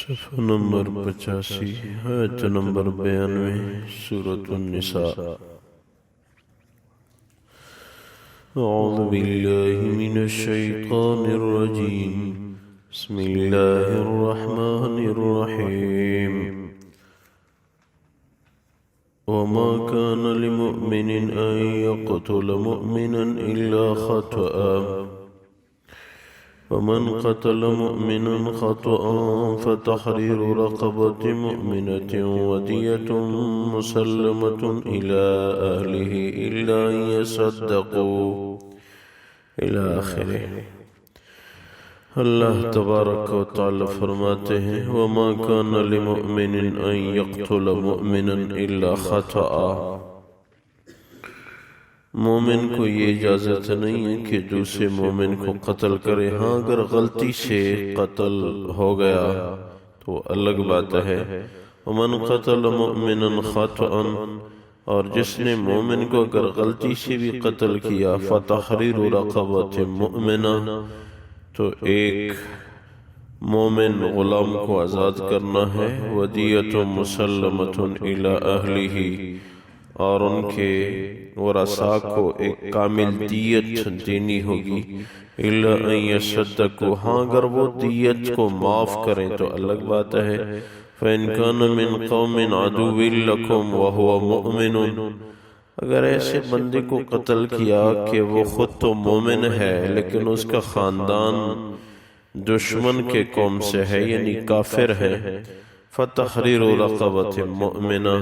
صفحہ نمبر 85 آیت نمبر 92 سورة النساء۔ اعوذ باللہ من الشیطان الرجیم، بسم اللہ الرحمن الرحیم۔ وما كان لمؤمن أن يقتل مؤمنا إلا خطأ، ومن قتل مؤمنا خطأ فتحرير رقبة مؤمنة ودية مسلمة إلى أهله إلا أن يصدقوا إلى آخره۔ اللہ تبارک و تعالی فرماتے ہیں وما كان لمؤمن أن يقتل مؤمنا إلا خطأ، مومن کو یہ اجازت نہیں ہے کہ دوسرے مومن کو قتل کرے، ہاں اگر غلطی سے قتل ہو گیا تو الگ بات ہے۔ ومن قتل مؤمنا خطأ، اور جس نے مومن کو اگر غلطی سے بھی قتل کیا فتحریر رقبۃ مؤمنہ، تو ایک مومن غلام کو آزاد کرنا ہے، ودیۃ مسلمۃ الی اہلہ، اور ان کے ورثاء کو ایک کامل دیت دینی ہوگی، الا ان یصدقوا، ہاں اگر وہ دیت کو معاف کریں تو الگ بات ہے۔ فإن كان من قوم عدو لكم وهو مؤمن، اگر ایسے بندے کو قتل کیا کہ وہ خود تو مومن ہے لیکن اس کا خاندان دشمن کے قوم سے ہے یعنی کافر ہے، فتحریر رقبۃ مؤمنہ،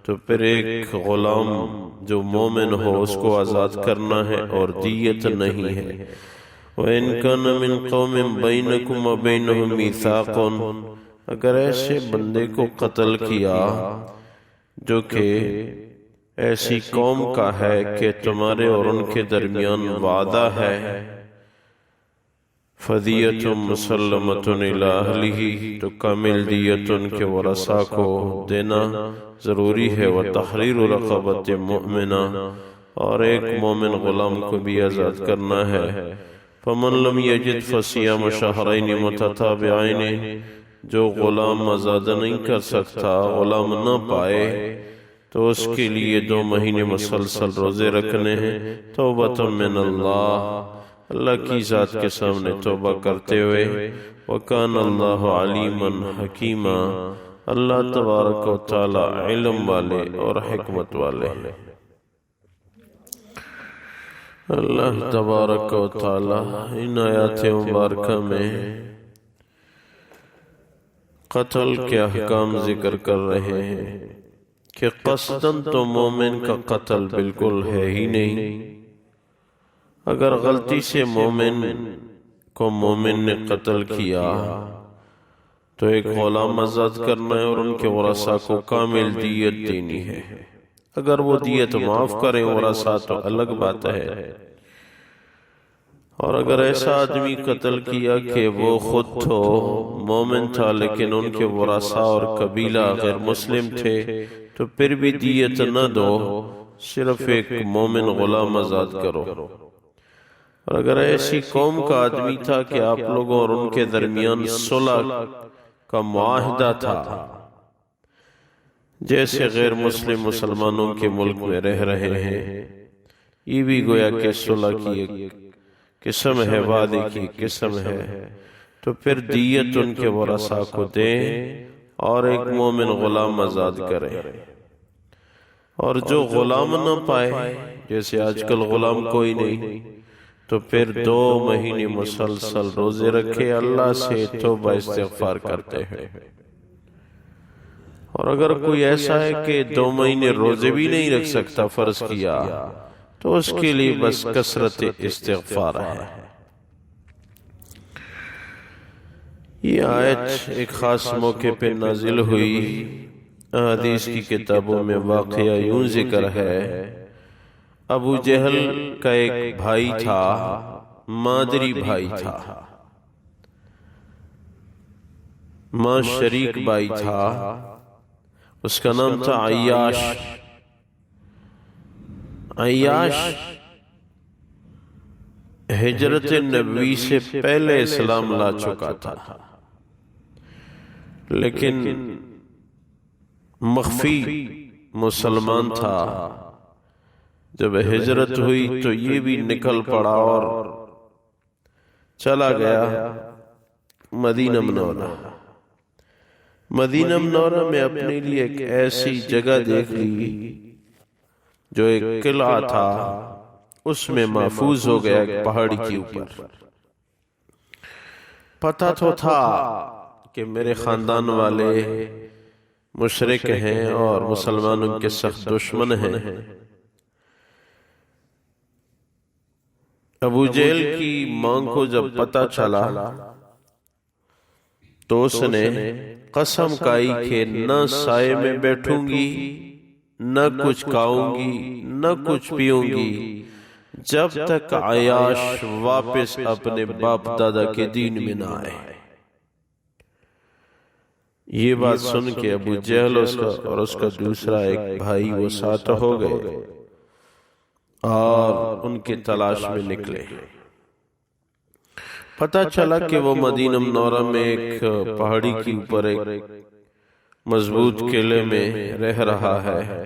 تو پھر ایک غلام جو مومن ہو اس کو آزاد کرنا ہے اور دیت نہیں ہے۔ وَإِن كَانَ مِن قَوْمٍ بَيْنَكُمْ وَبَيْنَهُم مِيثَاقٌ، اگر ایسے بندے کو قتل کیا جو کہ ایسی قوم کا ہے کہ تمہارے اور ان کے درمیان وعدہ ہے، فدیۃ مسلمۃ الی اہلہ، تو کامل دیت ان کے ورثاء کو دینا ضروری ہے، وتحریر رقبۃ مؤمنہ، اور ایک مومن غلام کو بھی آزاد کرنا ہے۔ فمن لم یجد فصیام شہرین متتابعین، جو غلام آزاد نہیں کر سکتا، غلام نہ پائے، تو اس کے لیے 2 مہینے مسلسل روزے رکھنے ہیں، توبۃ من اللہ، اللہ کی ذات کے سامنے توبہ کرتے ہوئے، وَكَانَ اللَّهُ عَلِيمًا حَكِيمًا، اللہ تبارک و تعالی علم والے اور حکمت والے ہیں۔ اللہ تبارک و تعالی ان آیات مبارکہ میں قتل کے احکام ذکر کر رہے ہیں کہ قصداً تو مومن کا قتل بالکل ہے ہی نہیں، اگر غلطی سے مومن کو مومن نے قتل کیا تو ایک غلام آزاد کرنا ہے اور ان کے ورثاء کو کامل دیت دینی ہے۔ اگر وہ دیت معاف کریں ورثاء تو الگ بات ہے، اور اگر ایسا آدمی قتل کیا کہ وہ خود تو مومن تھا لیکن ان کے ورثاء اور قبیلہ غیر مسلم تھے، تو پھر بھی دیت نہ دو، صرف ایک مومن غلام آزاد کرو۔ اور اگر ایسی قوم کا آدمی تھا کہ آپ لوگوں اور ان کے درمیان صلح کا معاہدہ تھا، جیسے غیر مسلم مسلمانوں کے ملک میں رہ رہے ہیں، یہ بھی گویا کہ صلح کی ایک قسم ہے، وعدے کی قسم ہے، تو پھر دیت ان کے ورثاء کو دیں اور ایک مومن غلام آزاد کریں۔ اور جو غلام نہ پائے، جیسے آج کل غلام کوئی نہیں، تو پھر 2 مہینے مسلسل روزے رکھے، اللہ سے توبہ استغفار کرتے ہیں۔ اور اگر کوئی ایسا ہے کہ 2 مہینے روزے بھی نہیں رکھ سکتا، فرض کیا، تو اس کے لیے بس کثرت استغفار ہے۔ یہ آیت ایک خاص موقع پہ نازل ہوئی، حدیث کی کتابوں میں واقعہ یوں ذکر ہے، ابو جہل کا ایک بھائی تھا، مادری بھائی تھا، ماں شریک بھائی تھا، اس کا نام تھا عیاش۔ عیاش ہجرت نبوی سے پہلے اسلام لا چکا تھا، لیکن مخفی مسلمان تھا. جب ہجرت ہوئی تو یہ بھی نکل پڑا اور چلا گیا مدینہ منورہ. مدینہ منورہ میں اپنے لیے ایک ایسی جگہ دیکھ لی جو ایک قلعہ تھا، اس میں محفوظ ہو گیا ایک پہاڑی کے اوپر. پتہ تو تھا کہ میرے خاندان والے مشرک ہیں اور مسلمانوں کے سخت دشمن ہیں. ابو جہل کی ماں کو جب پتہ چلا تو اس نے قسم کھائی کہ نہ سائے میں بیٹھوں گی، نہ کچھ کھاؤں گی، نہ کچھ پیوں گی جب تک عیاش واپس اپنے باپ دادا کے دین میں نہ آئے. یہ بات سن کے ابو جہل اور اس کا دوسرا ایک بھائی وہ ساتھ ہو گئے اور ان کی تلاش میں نکلے. پتہ چلا کہ وہ مدینہ منورہ میں ایک پہاڑی کے اوپر ایک مضبوط قلعے میں رہ رہا ہے.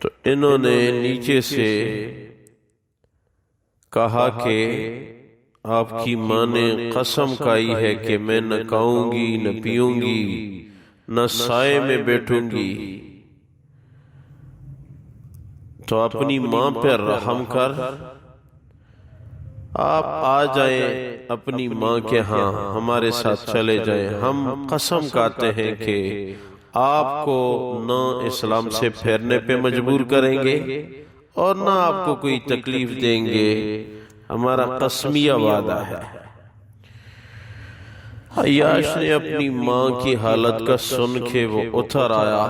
تو انہوں نے نیچے سے کہا کہ آپ کی ماں نے قسم کھائی ہے کہ میں نہ کھاؤں گی، نہ پیوں گی، نہ سائے میں بیٹھوں گی، تو اپنی ماں پر رحم کر آپ آ جائیں اپنی ماں کے ہاں، ہمارے ساتھ چلے جائیں. ہم قسم کھاتے ہیں کہ آپ کو نہ اسلام سے پھیرنے پہ مجبور کریں گے اور نہ آپ کو کوئی تکلیف دیں گے، ہمارا قسمیہ وعدہ ہے. عیاش نے اپنی ماں کی حالت کا سن کے وہ اتر آیا.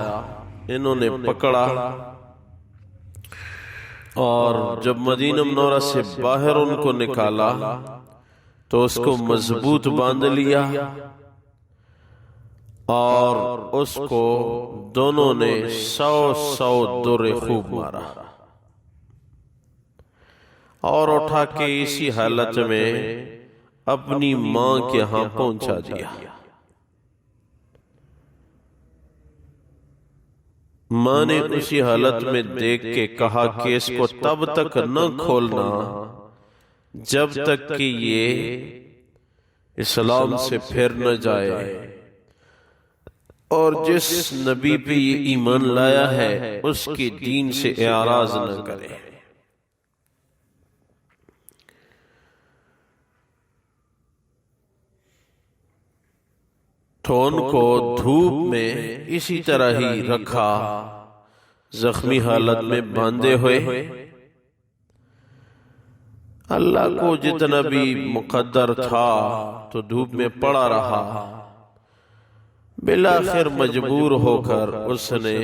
انہوں نے پکڑا اور جب مدینہ منورہ سے باہر ان کو نکالا تو اس کو مضبوط باندھ لیا اور اس کو دونوں نے 100 درے خوب مارا اور اٹھا کے اسی حالت میں اپنی ماں کے ہاں پہنچا دیا. ماں نے اسی حالت میں دیکھ کے کہا کہ اس کو تب تک نہ کھولنا جب تک کہ یہ اسلام سے پھر نہ جائے اور جس نبی پہ یہ ایمان لایا ہے اس کے دین سے اعراض نہ کرے. تو ان کو دھوپ میں اسی طرح ہی رکھا، زخمی حالت میں باندھے ہوئے. اللہ کو جتنا بھی مقدر تھا تو دھوپ میں پڑا رہا. بالآخر مجبور ہو کر اس نے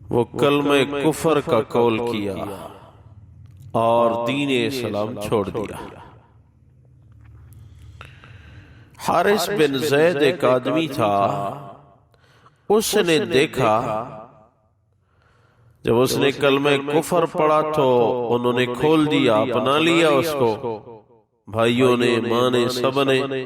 وہ کلمہ کفر کا قول کیا اور دین اسلام چھوڑ دیا. حارث بن زید ایک آدمی تھا، اس نے دیکھا جب اس نے کلمہ کفر پڑھا تو انہوں نے کھول دیا، اپنا لیا اس کو، بھائیوں نے، ماں نے، سب نے.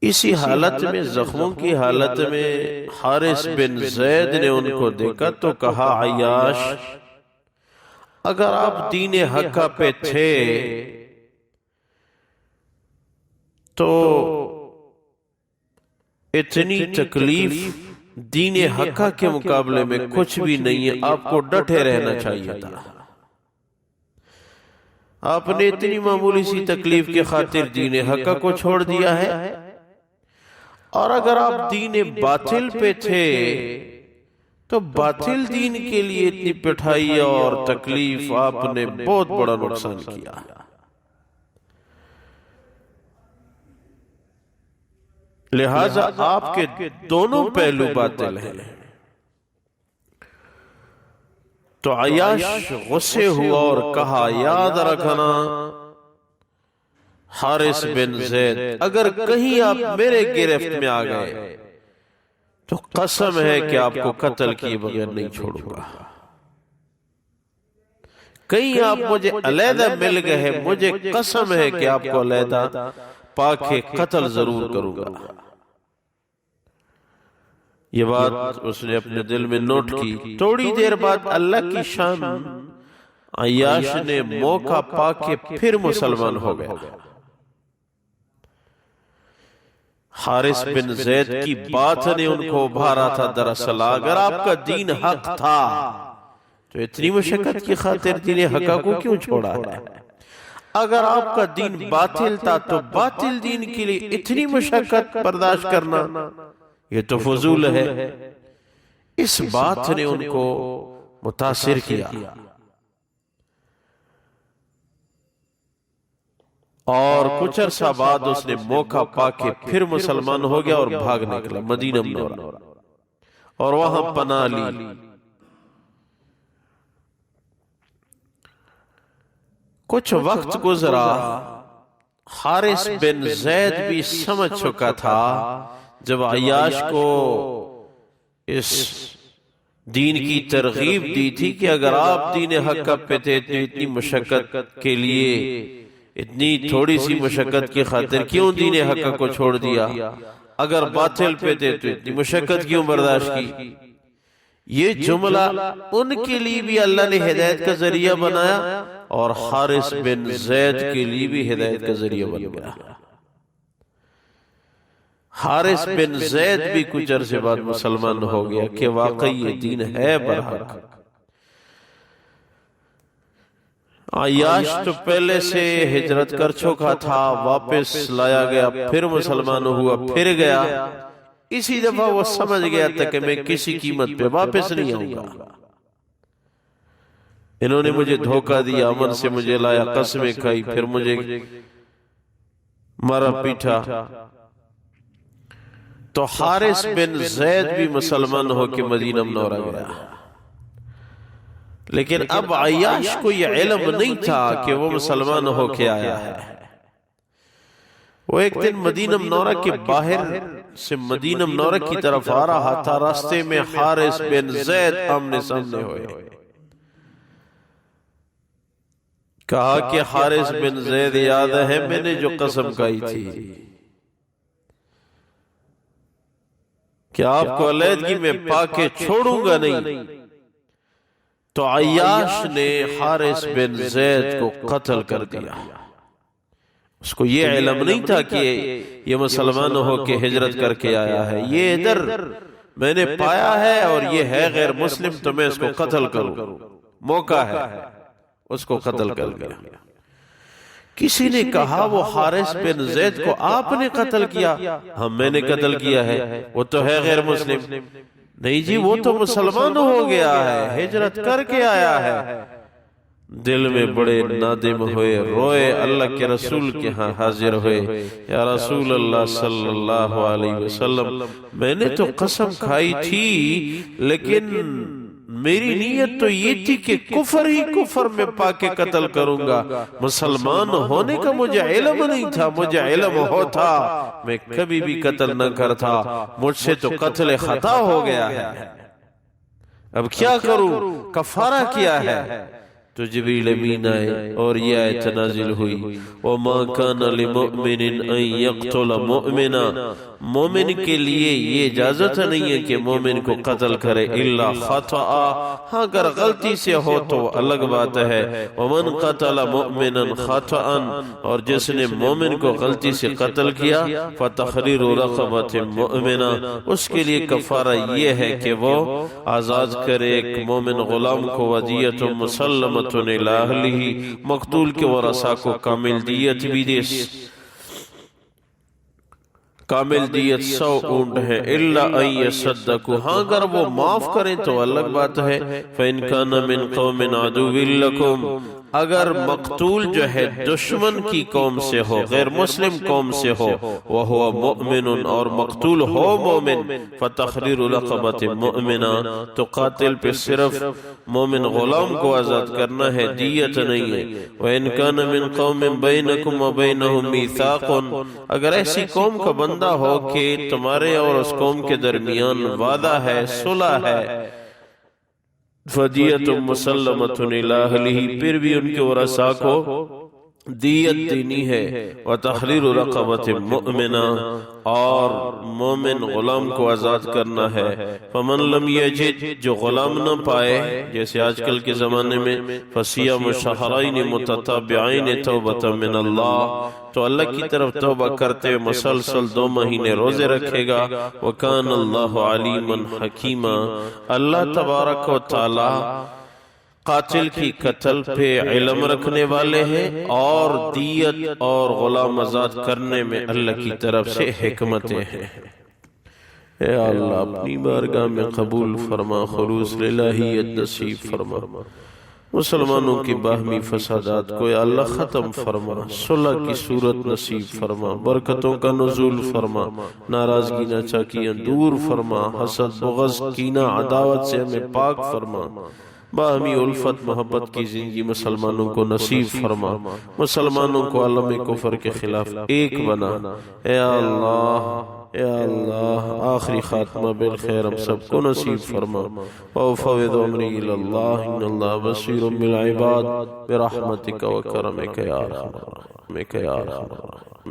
اسی حالت میں، زخموں کی حالت میں حارث بن زید نے ان کو دیکھا تو کہا عیاش اگر آپ دین حق پہ تھے تو اتنی تکلیف دین حق کے مقابلے میں کچھ بھی نہیں ہے، آپ کو ڈٹے رہنا چاہیے تھا. آپ نے اتنی معمولی سی تکلیف کی خاطر دین حق کو چھوڑ دیا ہے، اور اگر آپ دین باطل پہ تھے تو باطل دین کے لیے اتنی پٹھائی اور تکلیف، آپ نے بہت بڑا نقصان کیا. لہذا آپ کے دونوں پہلو باطل ہیں. تو عیاش غصے ہوا اور کہا یاد رکھنا حارث بن زید، اگر کہیں آپ میرے گرفت میں آ گئے تو قسم ہے کہ آپ کو قتل کیے بغیر نہیں چھوڑوں گا. کہیں آپ مجھے علیحدہ مل گئے، مجھے قسم ہے کہ آپ کو علیحدہ پا کے قتل ضرور کروں گا۔ یہ بات اس نے اپنے دل میں نوٹ کی۔ تھوڑی دیر بعد اللہ کی شان عیاش نے موقع پا کے پھر مسلمان ہو گیا۔ حارث بن زید کی بات نے ان کو ابھارا تھا۔ دراصل اگر آپ کا دین حق تھا تو اتنی مشقت کی خاطر دین حقا کو کیوں چھوڑا ہے؟ اگر آپ کا دین باطل تھا تو باطل دین کے لیے اتنی مشقت برداشت کرنا یہ تو فضول ہے۔ اس بات نے ان کو متاثر کیا اور کچھ عرصہ بعد اس نے موقع پا کے پھر مسلمان ہو گیا اور بھاگ نکلا مدینہ منورہ اور وہاں پناہ لی۔ کچھ وقت گزرا، حارث بن زید بھی سمجھ چکا تھا جب عیاش کو اس دین کی ترغیب دی تھی کہ اگر آپ دین حق پہ تھے تو اتنی مشقت کے لیے، اتنی تھوڑی سی مشقت کی خاطر کیوں دین حق کو چھوڑ دیا؟ اگر باطل پہ تھے تو اتنی مشقت کیوں برداشت کی؟ یہ جملہ ان کے لیے بھی اللہ نے ہدایت کا ذریعہ بنایا اور حارث بن زید کے لیے بھی ہدایت کا ذریعہ بن گیا۔ حارث بن زید بھی کچھ عرصے بعد مسلمان ہو گیا کہ واقعی یہ دین ہے برحق۔ عیاش تو پہلے سے ہجرت کر چکا تھا، واپس لایا گیا، پھر مسلمان ہوا، پھر گیا۔ اسی دفعہ وہ سمجھ گیا تھا کہ میں کسی قیمت پہ واپس نہیں آؤں گا۔ انہوں نے مجھے دھوکہ دیا، امن سے مجھے لایا، قسمیں کھائی، پھر مجھے مرا پیٹا۔ تو حارث بن زید بھی مسلمان ہو کے مدینہ منورہ گیا، لیکن اب عیاش کو یہ علم نہیں تھا کہ وہ مسلمان ہو کے آیا ہے۔ وہ ایک دن مدینہ منورہ کے باہر سے مدینہ منورہ کی طرف آ رہا تھا، راستے میں حارث بن زید آمنے سامنے ہوئے۔ کہا کہ حارث بن زید یاد ہے میں نے جو قسم کھائی تھی کہ آپ کو علیحدگی میں پا کے چھوڑوں گا نہیں؟ تو عیاش نے حارث بن زید کو قتل کر دیا۔ اس کو یہ علم نہیں تھا کہ یہ مسلمان ہو کے ہجرت کر کے آیا ہے، یہ ادھر میں نے پایا ہے اور یہ ہے غیر مسلم تو میں اس کو قتل کروں، موقع ہے، اس کو قتل کر دیا۔ کسی نے کہا وہ حارث بن زید کو آپ نے قتل کیا؟ ہم میں نے قتل کیا ہے، وہ تو ہے غیر مسلم۔ نہیں جی، وہ تو مسلمان ہو گیا ہے، ہجرت کر کے آیا ہے۔ دل میں بڑے نادم ہوئے، روئے، اللہ کے رسول کے ہاں حاضر ہوئے، یا رسول اللہ صلی اللہ علیہ وسلم، میں نے تو قسم کھائی تھی لیکن میری نیت تو یہ تھی کہ کفر ہی کفر میں پا کے قتل کروں گا، مسلمان ہونے کا مجھے علم نہیں تھا، مجھے علم ہوتا میں کبھی بھی قتل نہ کرتا، مجھ سے تو قتل خطا ہو گیا ہے، اب کیا کروں؟ کفارہ کیا ہے؟ تو جبریل امین آئے اور یہ آیت نازل ہوئی، وَمَا كَانَ لِمُؤْمِنٍ أَن يَقْتُلَ مُؤْمِنًا، مومن کے لیے یہ اجازت نہیں ہے کہ مومن کو قتل کرے، الا خطأ، ہاں اگر غلطی سے ہو تو الگ بات ہے، وَمَنْ قَتَلَ مُؤْمِنًا خطأً، اور جس نے مومن کو غلطی سے قتل کیا، فَتَحْرِيرُ رَقَبَةٍ مُؤْمِنَةٍ، اس کے لیے کفارہ یہ ہے کہ وہ آزاد کرے ایک مومن غلام کو، وَدِيَةٌ مُسَلَّمَةٌ إِلَىٰ أَهْلِهِ، مقتول کے ورثاء کو کامل دیت بھی دے، کامل دیت 100 اونٹ ہے، الا ان يصدقوا، ہاں اگر وہ معاف کریں تو الگ بات ہے، فإن كان من قوم عدو لكم، اگر مقتول جو ہے دشمن کی قوم سے ہو، غیر مسلم قوم سے ہو، وهو مؤمن، اور مقتول ہو مومن، فتحریر رقبة مؤمنہ، تو قاتل پہ صرف مومن غلام کو آزاد کرنا ہے، دیت نہیں ہے، وإن كان من قوم بينكم وبينهم ميثاق، اگر ایسی قوم کا بندہ ہو کہ تمہارے اور اس قوم کے درمیان وعدہ ہے، صلح ہے، فدیت مسلمۃ الی اہلہ، پھر بھی ان کے ورثاء کو دیت دینی ہے، وتحریر رقبۃ مؤمنہ، اور مومن غلام کو آزاد کرنا ہے۔ فمن لم یجد، جو غلام نہ پائے، جیسے آج کل کے زمانے میں، فصیام شہرین متتابعین توبۃ من اللہ، تو اللہ کی طرف توبہ کرتے ہوئے مسلسل 2 مہینے روزے رکھے گا۔ وکان اللہ علیما حکیما، اللہ تبارک و تعالی قاتل کی قتل پہ علم رکھنے والے ہیں، اور دیت اور غلام آزاد کرنے میں اللہ کی طرف سے حکمتیں ہیں۔ اے اللہ اپنی بارگاہ میں قبول فرما، خلوص الہیت نصیب فرما، مسلمانوں کی باہمی فسادات کو یا اللہ ختم فرما، صلح کی صورت نصیب فرما، برکتوں کا نزول فرما، ناراضگی ناچاکیاں دور فرما، حسد بغض کینہ عداوت سے ہمیں پاک فرما، باہمی الفت محبت کی زندگی مسلمانوں کو نصیب فرما، مسلمانوں کو عالم کفر کے خلاف ایک بنا۔ اے اللہ، اے اللہ آخری خاتمہ بالخیر ہم سب کو نصیب فرما۔ وافوض امری الی اللہ، ان اللہ بصیر بالعباد، برحمتک و کرمک یا ارحم الراحمین۔